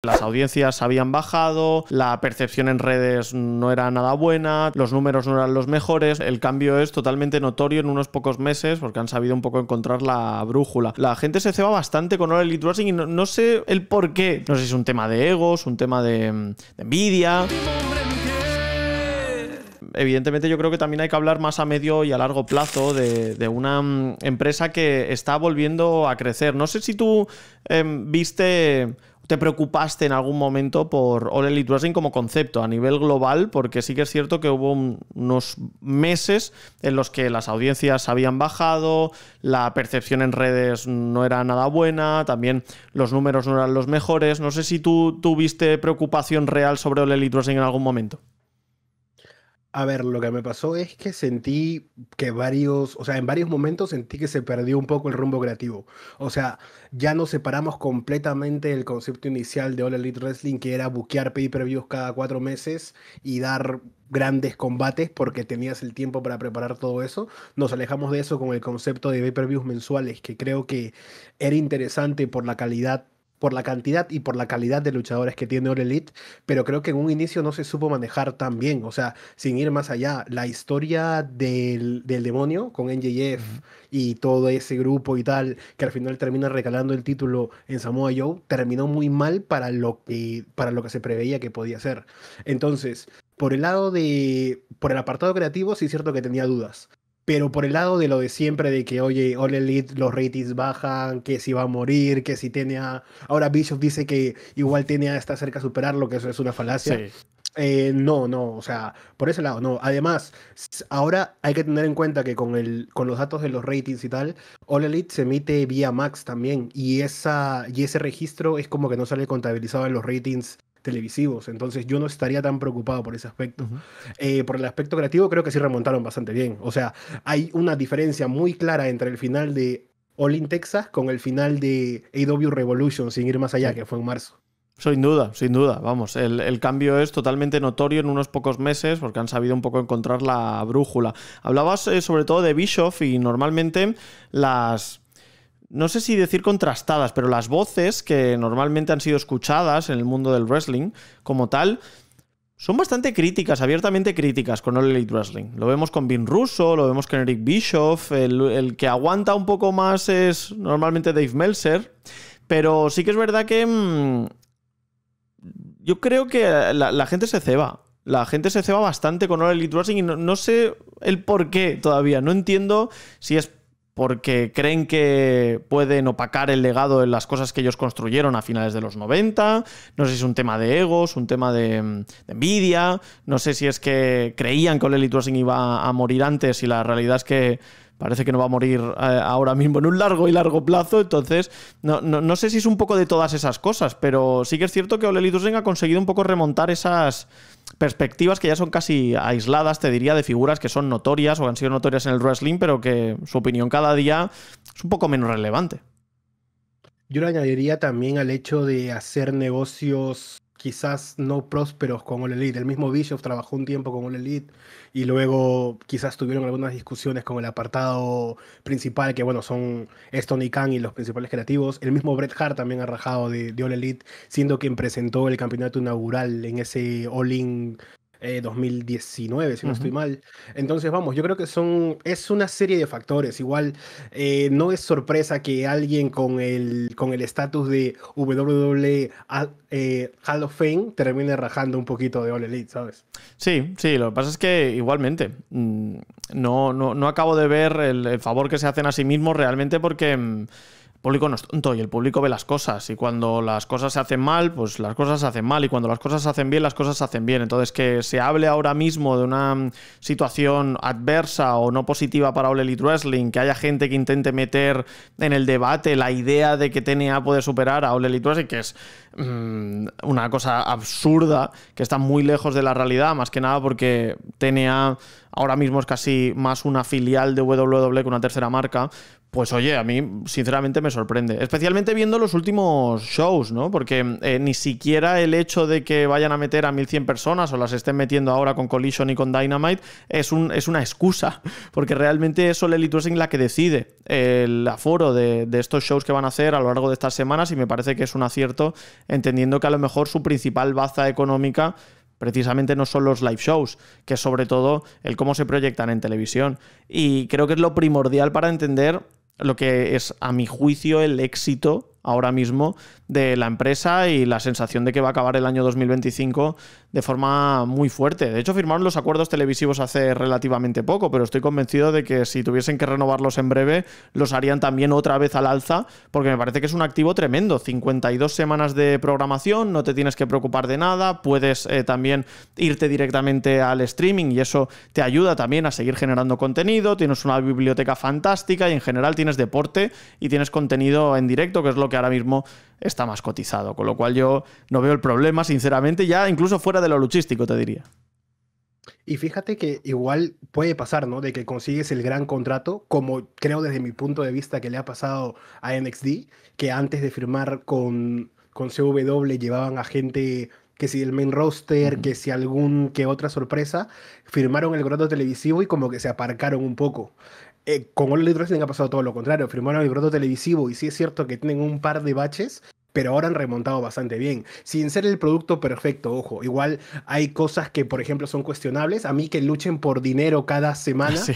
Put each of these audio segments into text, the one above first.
Las audiencias habían bajado, la percepción en redes no era nada buena, los números no eran los mejores. El cambio es totalmente notorio en unos pocos meses porque han sabido un poco encontrar la brújula. La gente se ceba bastante con All Elite Wrestling y no sé el por qué. No sé si es un tema de egos, un tema de envidia. Evidentemente yo creo que también hay que hablar más a medio y a largo plazo de una empresa que está volviendo a crecer. No sé si tú te preocupaste en algún momento por All Elite Wrestling como concepto a nivel global, porque sí que es cierto que hubo unos meses en los que las audiencias habían bajado, la percepción en redes no era nada buena, también los números no eran los mejores. No sé si tú tuviste preocupación real sobre All Elite Wrestling en algún momento. A ver, lo que me pasó es que sentí que en varios momentos sentí que se perdió un poco el rumbo creativo. O sea, ya nos separamos completamente del concepto inicial de All Elite Wrestling, que era buquear pay-per-views cada 4 meses y dar grandes combates porque tenías el tiempo para preparar todo eso. Nos alejamos de eso con el concepto de pay-per-views mensuales, que creo que era interesante por la calidad, por la cantidad y por la calidad de luchadores que tiene All Elite, pero creo que en un inicio no se supo manejar tan bien. O sea, sin ir más allá, la historia del demonio con NJF y todo ese grupo y tal, que al final termina recalando el título en Samoa Joe, terminó muy mal para lo que se preveía que podía ser. Entonces, por el apartado creativo, sí es cierto que tenía dudas. Pero por el lado de lo de siempre, de que, oye, All Elite, los ratings bajan, que si va a morir, que si tiene a... Ahora Bishop dice que igual tiene a está cerca de superarlo, que eso es una falacia. Sí. No, o sea, por ese lado, no. Además, ahora hay que tener en cuenta que con los datos de los ratings y tal, All Elite se emite vía Max también, y ese registro es como que no sale contabilizado en los ratings televisivos, entonces yo no estaría tan preocupado por ese aspecto. Por el aspecto creativo creo que sí remontaron bastante bien. O sea, hay una diferencia muy clara entre el final de All In Texas con el final de AEW Revolution, sin ir más allá, Sí. que fue en marzo. Sin duda, sin duda. Vamos, el cambio es totalmente notorio en unos pocos meses porque han sabido un poco encontrar la brújula. Hablabas sobre todo de Bischoff y normalmente no sé si decir contrastadas, pero las voces que normalmente han sido escuchadas en el mundo del wrestling como tal son bastante críticas, abiertamente críticas con All Elite Wrestling. Lo vemos con Vin Russo, lo vemos con Eric Bischoff, el que aguanta un poco más es normalmente Dave Meltzer, pero sí que es verdad que yo creo que la gente se ceba. La gente se ceba bastante con All Elite Wrestling y no sé el por qué todavía. No entiendo si es porque creen que pueden opacar el legado de las cosas que ellos construyeron a finales de los 90. No sé si es un tema de egos, un tema de envidia. No sé si es que creían que All Elite Wrestling iba a morir antes y la realidad es que parece que no va a morir ahora mismo en un largo plazo. Entonces, no sé si es un poco de todas esas cosas, pero sí que es cierto que All Elite Wrestling ha conseguido un poco remontar esas perspectivas que ya son casi aisladas, te diría, de figuras que son notorias o han sido notorias en el wrestling, pero que su opinión cada día es un poco menos relevante. Yo le añadiría también al hecho de hacer negocios quizás no prósperos con All Elite. El mismo Bischoff trabajó un tiempo con All Elite y luego quizás tuvieron algunas discusiones con el apartado principal, que bueno, son Tony Khan y los principales creativos. El mismo Bret Hart también ha rajado de All Elite, siendo quien presentó el campeonato inaugural en ese All In 2019, si no estoy mal. Entonces, vamos, yo creo que es una serie de factores. Igual, no es sorpresa que alguien con el estatus de WWE Hall of Fame termine rajando un poquito de All Elite, ¿sabes? Sí, lo que pasa es que igualmente no acabo de ver el favor que se hacen a sí mismos realmente porque el público no es tonto y el público ve las cosas y cuando las cosas se hacen mal, pues las cosas se hacen mal y cuando las cosas se hacen bien, las cosas se hacen bien. Entonces que se hable ahora mismo de una situación adversa o no positiva para All Elite Wrestling, que haya gente que intente meter en el debate la idea de que TNA puede superar a All Elite Wrestling, que es una cosa absurda, que está muy lejos de la realidad, más que nada porque TNA ahora mismo es casi más una filial de WWE que una tercera marca, Pues oye, a mí sinceramente me sorprende, especialmente viendo los últimos shows, ¿no? Porque ni siquiera el hecho de que vayan a meter a 1100 personas o las estén metiendo ahora con Collision y con Dynamite es una excusa, porque realmente es All Elite Wrestling la que decide el aforo de estos shows que van a hacer a lo largo de estas semanas, y me parece que es un acierto, entendiendo que a lo mejor su principal baza económica precisamente no son los live shows, que es sobre todo el cómo se proyectan en televisión. Y creo que es lo primordial para entender lo que es, a mi juicio, el éxito ahora mismo de la empresa y la sensación de que va a acabar el año 2025 de forma muy fuerte. De hecho, firmaron los acuerdos televisivos hace relativamente poco, pero estoy convencido de que si tuviesen que renovarlos en breve, los harían también otra vez al alza, porque me parece que es un activo tremendo. 52 semanas de programación, no te tienes que preocupar de nada, puedes también irte directamente al streaming y eso te ayuda también a seguir generando contenido, tienes una biblioteca fantástica y en general tienes deporte y tienes contenido en directo, que es lo que ahora mismo está más cotizado, con lo cual yo no veo el problema, sinceramente, ya incluso fuera de lo luchístico, te diría. Y fíjate que igual puede pasar, ¿no? De que consigues el gran contrato, como creo desde mi punto de vista que le ha pasado a NXT, que antes de firmar con CW llevaban a gente que si el main roster, que si algún que otra sorpresa, firmaron el contrato televisivo y como que se aparcaron un poco. Con All Elite Wrestling ha pasado todo lo contrario, firmaron el contrato televisivo y sí es cierto que tienen un par de baches, pero ahora han remontado bastante bien, sin ser el producto perfecto, ojo, igual hay cosas que por ejemplo son cuestionables, a mí que luchen por dinero cada semana, Sí.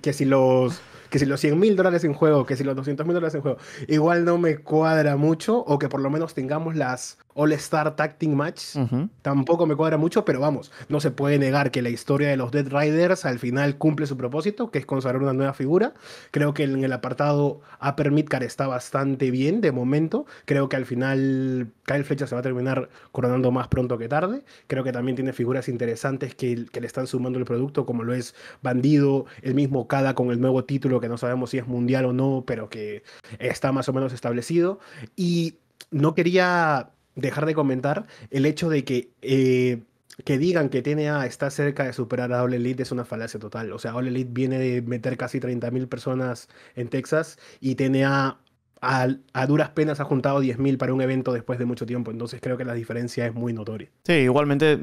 que si los... Que si los $100,000 en juego, que si los $200,000 en juego, igual no me cuadra mucho, o que por lo menos tengamos las All-Star Tag Team Match, tampoco me cuadra mucho, pero vamos, no se puede negar que la historia de los Dead Riders al final cumple su propósito, que es consagrar una nueva figura. Creo que en el apartado Upper Midcard está bastante bien de momento. Creo que al final Kyle Fletcher se va a terminar coronando más pronto que tarde. Creo que también tiene figuras interesantes que le están sumando el producto, como lo es Bandido, el mismo Kada con el nuevo título que no sabemos si es mundial o no, pero que está más o menos establecido. Y no quería dejar de comentar el hecho de que digan que TNA está cerca de superar a All Elite es una falacia total. O sea, All Elite viene de meter casi 30,000 personas en Texas y TNA a duras penas ha juntado 10,000 para un evento después de mucho tiempo. Entonces creo que la diferencia es muy notoria. Sí, igualmente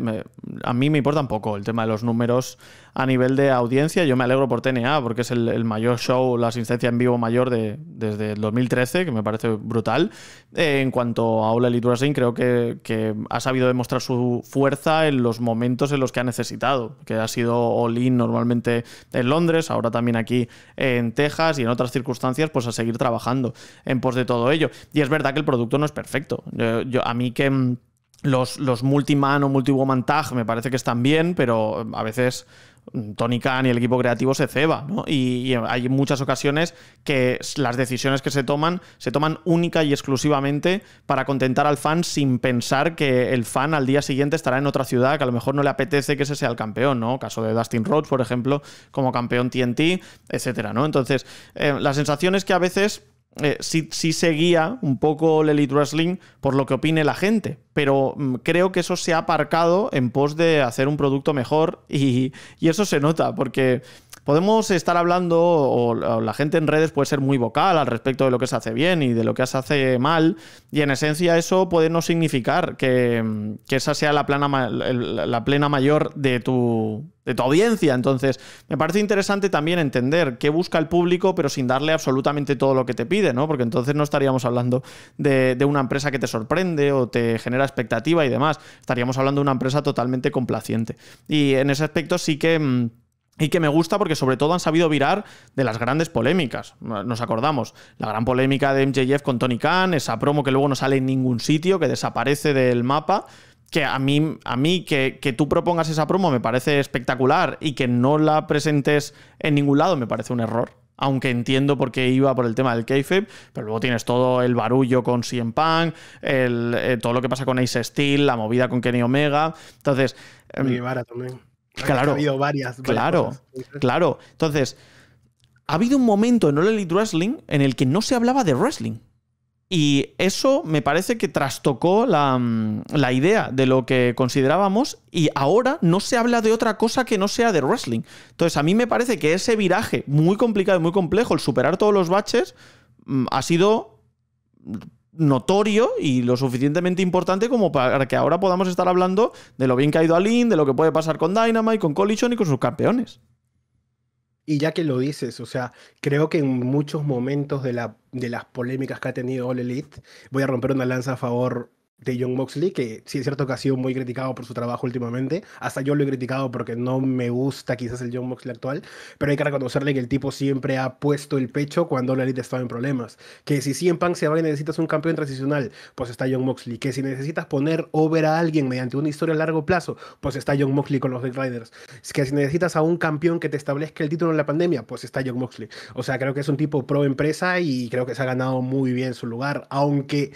a mí me importa un poco el tema de los números a nivel de audiencia. Yo me alegro por TNA porque es el mayor show, la asistencia en vivo mayor desde el 2013, que me parece brutal. En cuanto a All Elite Wrestling, creo que ha sabido demostrar su fuerza en los momentos en los que ha necesitado, que ha sido all-in normalmente en Londres, ahora también aquí en Texas y en otras circunstancias, pues a seguir trabajando en pos de todo ello. Y es verdad que el producto no es perfecto. A mí que los multi-man o multi-woman tag me parece que están bien, pero a veces Tony Khan y el equipo creativo se ceba, ¿no? Y hay muchas ocasiones que las decisiones que se toman única y exclusivamente para contentar al fan, sin pensar que el fan al día siguiente estará en otra ciudad que a lo mejor no le apetece que ese sea el campeón, ¿no? Caso de Dustin Rhodes, por ejemplo, como campeón TNT, etcétera, ¿no? Entonces, la sensación es que a veces sí se guía un poco el Elite Wrestling por lo que opine la gente, pero creo que eso se ha aparcado en pos de hacer un producto mejor y eso se nota, porque podemos estar hablando, o la gente en redes puede ser muy vocal al respecto de lo que se hace bien y de lo que se hace mal, y en esencia eso puede no significar que esa sea la plena mayor de tu audiencia. Entonces, me parece interesante también entender qué busca el público, pero sin darle absolutamente todo lo que te pide, ¿no? Porque entonces no estaríamos hablando de una empresa que te sorprende o te genera expectativa y demás. Estaríamos hablando de una empresa totalmente complaciente. Y en ese aspecto sí que... Y que me gusta porque sobre todo han sabido virar de las grandes polémicas. Nos acordamos, la gran polémica de MJF con Tony Khan, esa promo que luego no sale en ningún sitio, que desaparece del mapa, que a mí que tú propongas esa promo me parece espectacular y que no la presentes en ningún lado me parece un error. Aunque entiendo por qué iba por el tema del kayfabe, pero luego tienes todo el barullo con CM Punk, todo lo que pasa con Ace Steel, la movida con Kenny Omega. Entonces... Guevara también. Claro, ha habido varias claro. Entonces, ha habido un momento en All Elite Wrestling en el que no se hablaba de wrestling. Y eso me parece que trastocó la idea de lo que considerábamos y ahora no se habla de otra cosa que no sea de wrestling. Entonces a mí me parece que ese viraje muy complicado y muy complejo, el superar todos los baches, ha sido notorio y lo suficientemente importante como para que ahora podamos estar hablando de lo bien que ha ido Alin, de lo que puede pasar con Dynamite, con Collision y con sus campeones. Y ya que lo dices, o sea, creo que en muchos momentos de las polémicas que ha tenido All Elite, voy a romper una lanza a favor de Jon Moxley, que sí es cierto que ha sido muy criticado por su trabajo últimamente. Hasta yo lo he criticado porque no me gusta quizás el Jon Moxley actual, pero hay que reconocerle que el tipo siempre ha puesto el pecho cuando All Elite estaba en problemas. Que si CM Punk se va y necesitas un campeón transicional, pues está Jon Moxley. Que si necesitas poner over a alguien mediante una historia a largo plazo, pues está Jon Moxley con los Dead Riders. Que si necesitas a un campeón que te establezca el título en la pandemia, pues está Jon Moxley. O sea, creo que es un tipo pro empresa y creo que se ha ganado muy bien su lugar, aunque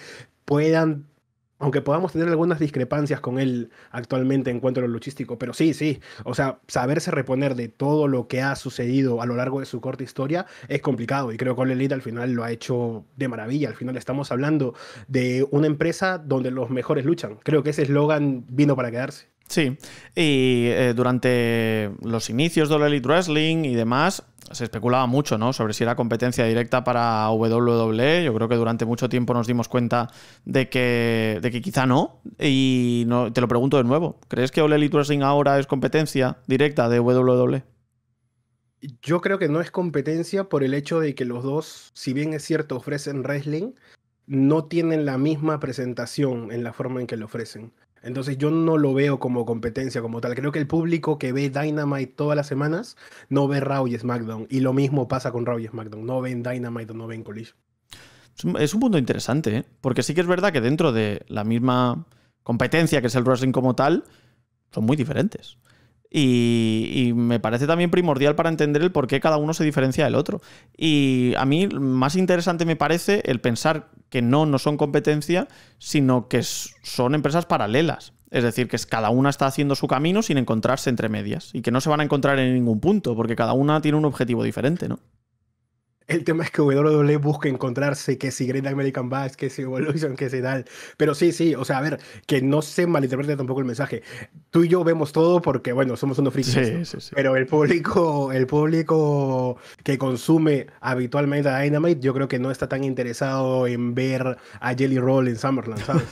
podamos tener algunas discrepancias con él actualmente en cuanto a lo luchístico, pero sí, o sea, saberse reponer de todo lo que ha sucedido a lo largo de su corta historia es complicado y creo que All Elite al final lo ha hecho de maravilla. Al final estamos hablando de una empresa donde los mejores luchan. Creo que ese eslogan vino para quedarse. Sí, y durante los inicios de All Elite Wrestling y demás se especulaba mucho, ¿no?, sobre si era competencia directa para WWE. Yo creo que durante mucho tiempo nos dimos cuenta de que quizá no. Y no, te lo pregunto de nuevo. ¿Crees que All Elite Wrestling ahora es competencia directa de WWE? Yo creo que no es competencia por el hecho de que los dos, si bien es cierto, ofrecen wrestling, no tienen la misma presentación en la forma en que lo ofrecen. Entonces yo no lo veo como competencia como tal. Creo que el público que ve Dynamite todas las semanas no ve Raw y SmackDown. Y lo mismo pasa con Raw y SmackDown. No ven Dynamite o no ven Collision. Es un punto interesante, ¿eh? Porque sí que es verdad que dentro de la misma competencia que es el wrestling como tal, son muy diferentes. Y me parece también primordial para entender el por qué cada uno se diferencia del otro. Y a mí más interesante me parece el pensar que no son competencia, sino que son empresas paralelas. Es decir, que cada una está haciendo su camino sin encontrarse entre medias. Y que no se van a encontrar en ningún punto, porque cada una tiene un objetivo diferente, ¿no? El tema es que WWE busca encontrarse, que si Great American Bash, que si Evolution, que si tal. Pero sí, o sea, a ver, que no se malinterprete tampoco el mensaje. Tú y yo vemos todo porque, bueno, somos unos frikis. Sí, sí. Pero el público que consume habitualmente a Dynamite, yo creo que no está tan interesado en ver a Jelly Roll en SummerSlam, ¿sabes?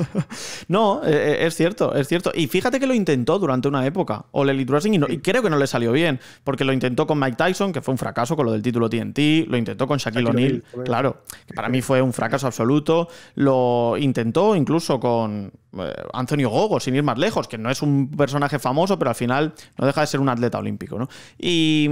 No, es cierto. Y fíjate que lo intentó durante una época, All Elite Wrestling, y creo que no le salió bien, porque lo intentó con Mike Tyson, que fue un fracaso con lo del título TNT, lo intentó con Shaquille O'Neal, claro, que para mí fue un fracaso absoluto. Lo intentó incluso con Anthony Ogogo, sin ir más lejos, que no es un personaje famoso, pero al final no deja de ser un atleta olímpico, ¿no? Y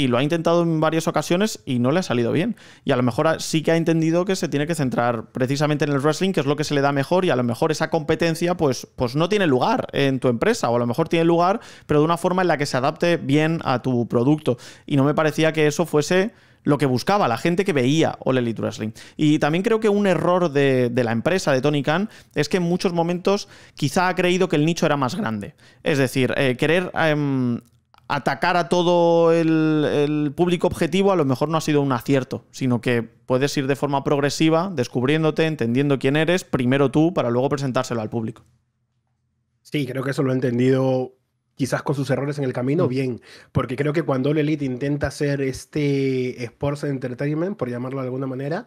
lo ha intentado en varias ocasiones y no le ha salido bien. Y a lo mejor sí que ha entendido que se tiene que centrar precisamente en el wrestling, que es lo que se le da mejor, y a lo mejor esa competencia pues no tiene lugar en tu empresa, o a lo mejor tiene lugar, pero de una forma en la que se adapte bien a tu producto. Y no me parecía que eso fuese lo que buscaba la gente que veía All Elite Wrestling. Y también creo que un error de la empresa, de Tony Khan, es que en muchos momentos quizá ha creído que el nicho era más grande. Es decir, querer atacar a todo el público objetivo a lo mejor no ha sido un acierto, sino que puedes ir de forma progresiva, descubriéndote, entendiendo quién eres, primero tú, para luego presentárselo al público. Sí, creo que eso lo he entendido quizás con sus errores en el camino, bien, porque creo que cuando All Elite intenta hacer este Sports Entertainment, por llamarlo de alguna manera,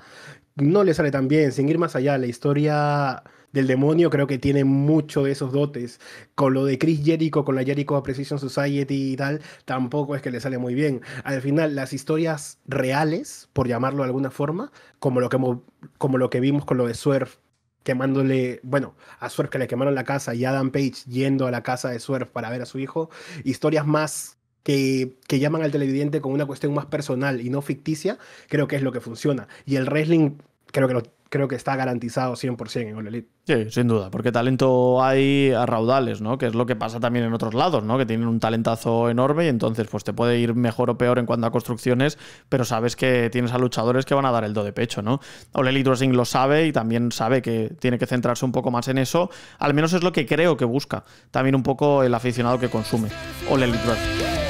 no le sale tan bien. Sin ir más allá, la historia del demonio creo que tiene mucho de esos dotes. Con lo de Chris Jericho, con la Jericho Appreciation Society y tal, tampoco es que le sale muy bien. Al final, las historias reales, por llamarlo de alguna forma, como lo que vimos con lo de Swerve, quemándole, bueno, a Swerve que le quemaron la casa y Adam Page yendo a la casa de Swerve para ver a su hijo, historias más que llaman al televidente con una cuestión más personal y no ficticia, creo que es lo que funciona. Y el wrestling creo que está garantizado 100% en All Elite. Sí, sin duda, porque talento hay a raudales, ¿no? Que es lo que pasa también en otros lados, ¿no? Que tienen un talentazo enorme y entonces pues te puede ir mejor o peor en cuanto a construcciones, pero sabes que tienes a luchadores que van a dar el do de pecho, ¿no? All Elite Wrestling lo sabe y también sabe que tiene que centrarse un poco más en eso. Al menos es lo que creo que busca también un poco el aficionado que consume All Elite Wrestling.